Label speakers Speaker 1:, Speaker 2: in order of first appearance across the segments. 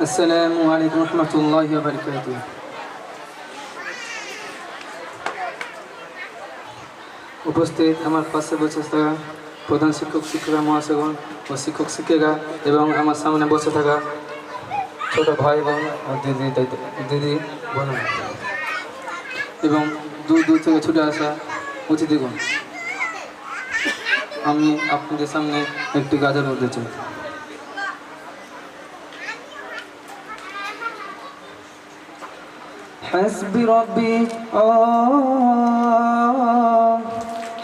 Speaker 1: আসসালামু আলাইকুম রহমতুল্লাহি ওয়া বারাকাতুহু। উপস্থিত আমার পাশে বসে থাকা প্রধান শিক্ষক শিক্ষিকা মহাশয়গণ ও শিক্ষক শিক্ষিকা এবং আমার সামনে বসে থাকা ছোট ভাই বোন আর দিদি বোন এবং দূর দূর থেকে ছুটে আসা অতিথিগণ, আমি আপনাদের সামনে একটি গাজল বলতে চাই। حسبي ربي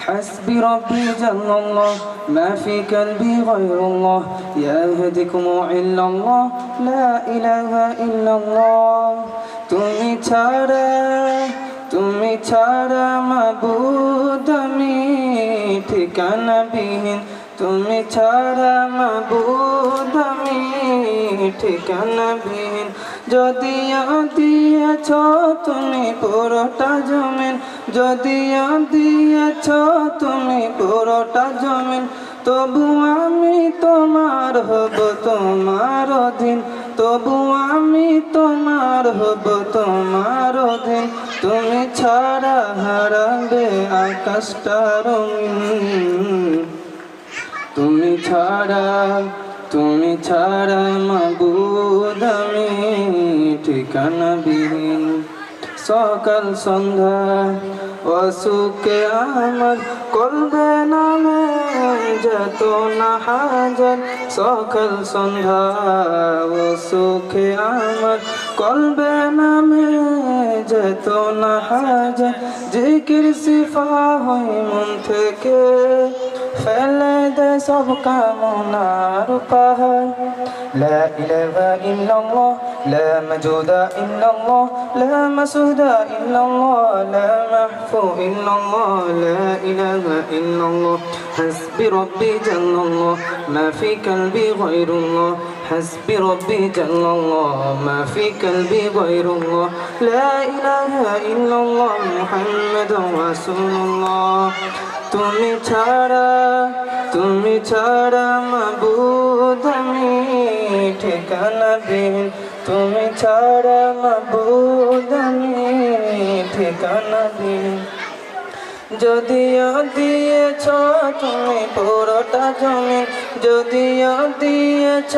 Speaker 1: حسبي ربي جل الله ما في قلبي غير الله يهديكم إلا الله لا إله إلا الله তুমি ছাড়া মাবুদ আমি ঠিকানা বিহীন, তুমি ছাড়া মাবুদ আমি ঠিকানা বিহীন। যদিও দিয়েছ তুমি পুরোটা জমিন, যদিও দিয়েছ তুমি পুরোটা জমিন, তবু আমি তোমার হব তোমার অধীন, তবু আমি তোমার হব তোমার অধীন। তুমি ছাড়া হারাবে আকাশটা রঙিন, তুমি ছাড়া মাবুদ আমি ঠিকানা বিহীন। সকাল সন্ধ্যা অসুখে আমার করবে নামে যত না হাজার, সকাল সন্ধ্যা অসুখে আমার করবে নামে যত না হাজার। জিকির সিফা হয় মন থেকে ফেলে দে সব কামনার পাহাড়। لا إله إلا الله لا موجود إلا الله لا مسعود إلا الله لا محفو إلا الله لا إله إلا الله حسبي ربي جل الله ما في قلبي غير الله حسبي ربي جل الله ما في قلبي غير الله لا إله إلا الله محمد رسول الله তুমি ছাড়া মাবুদ আমি ঠিকানা বিহীন, তুমি ছাড়া মাবুদ আমি ঠিকানা বিহীন। যদিও দিয়েছ তুমি পুরোটা জমিন, যদিও দিয়েছ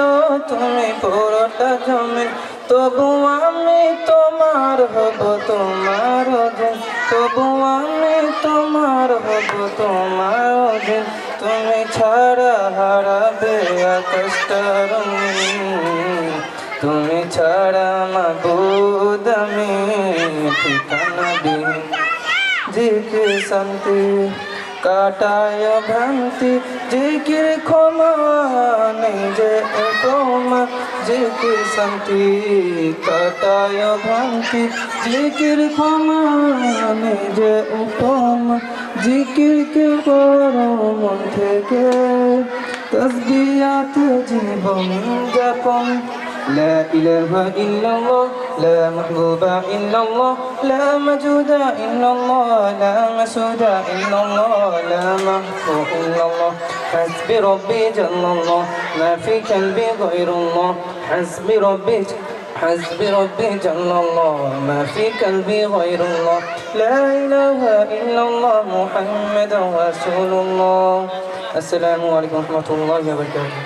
Speaker 1: তুমি পুরোটা জমিন, তবু আমি তোমার হব তোমার অধীন, তবু আমি তোমার হব তোমার অধীন। তুমি ছাড়া হারাবে আকাশটা রঙিন, তুমি ছাড়া মাবুদ আমি ঠিকানা বিহীন। জিকির শান্তি কাটায় ভ্রান্তি, জিকির ক্ষমা নেই যে উপমা, জিকির শান্তি কাটায় ভ্রান্তি, জিকির ক্ষমা নেই যে উপমা। জিকিরকে করো মন থেকে তসবিহাতে জীবন যাপন। لا إله إلا الله لا محبوب إلا الله لا موجود إلا الله لا مسعود إلا الله لا محفو إلا الله حسبي ربي جل الله ما في قلبي غير الله حسبي ربي جل الله ما في قلبي غير الله لا إله إلا الله محمد رسول الله السلام عليكم ورحمة الله وبركاته